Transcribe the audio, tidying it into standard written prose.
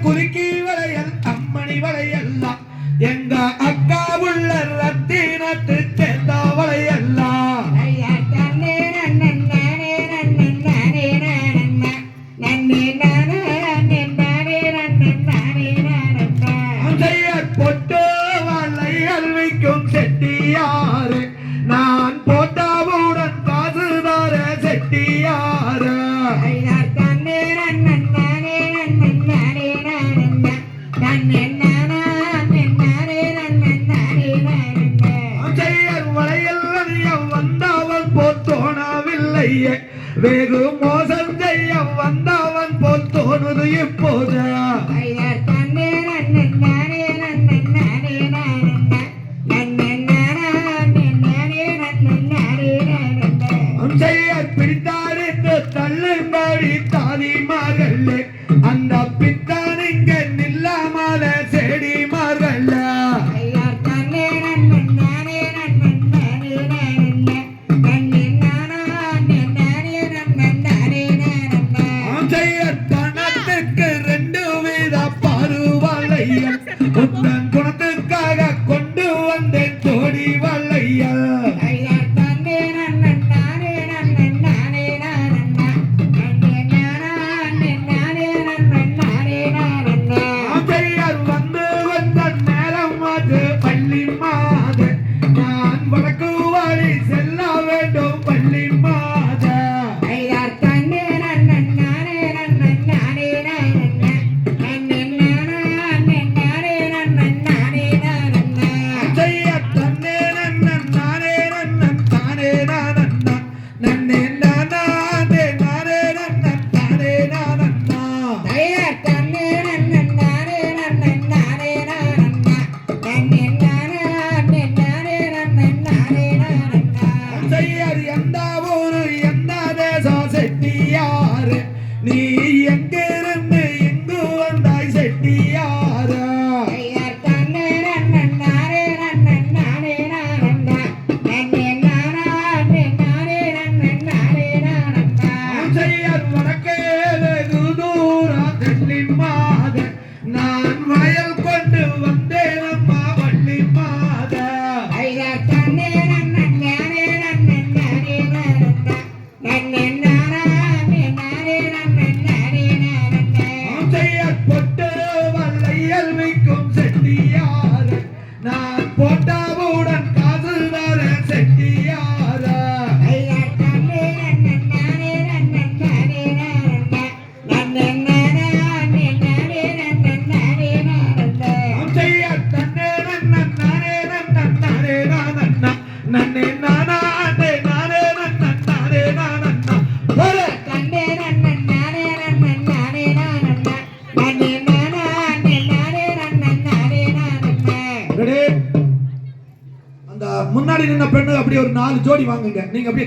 குறுக்கி வளையல் அம்மணி வளையல்லாம் எங்க அக்கா உள்ள ரத்தினத்து சேர்ந்த வளையல்லாம் பொட்டு வளையல் வைக்கும் செட்டியாரு நான் போட்டாவுடன் காசுதார செட்டியாரு வந்தவன் போல் தோணவில்லையே வெகு மோசம் செய்ய வந்தவன் போல் தோணுது இப்போது பிடித்தார் என்று தள்ளும்படி தாதிமார்கள் அந்த பித்தான் இங்க நில்லாமல செடிமார்கள் பணத்துக்கு 2 வித பருவலையல் உந்தன் குணத்துக்காக கொண்டு வந்தேன் தோடி வலையல் பள்ளி மாத நான் வடக்கு வாழி செல்ல வேண்டும் பள்ளி மாத எந்த ஊரு எந்த தேசம் செட்டியாரு நீ எங்கிருந்து எங்கு வந்தாய் செட்டியாரு வடக்கே வெகு தூரம் தெள்ளி மாத நான் வயல் கொண்டு வந்தேன் அம்மா வள்ளி மாத பொட்டு வளையல் வைக்கும் செட்டியாரு நான் போட்டாவுடன் காசு வர செட்டியாரு அந்த முன்னாடி நின்ன பெண்ணு அப்படி ஒரு 4 ஜோடி வாங்குங்க நீங்க அப்படியே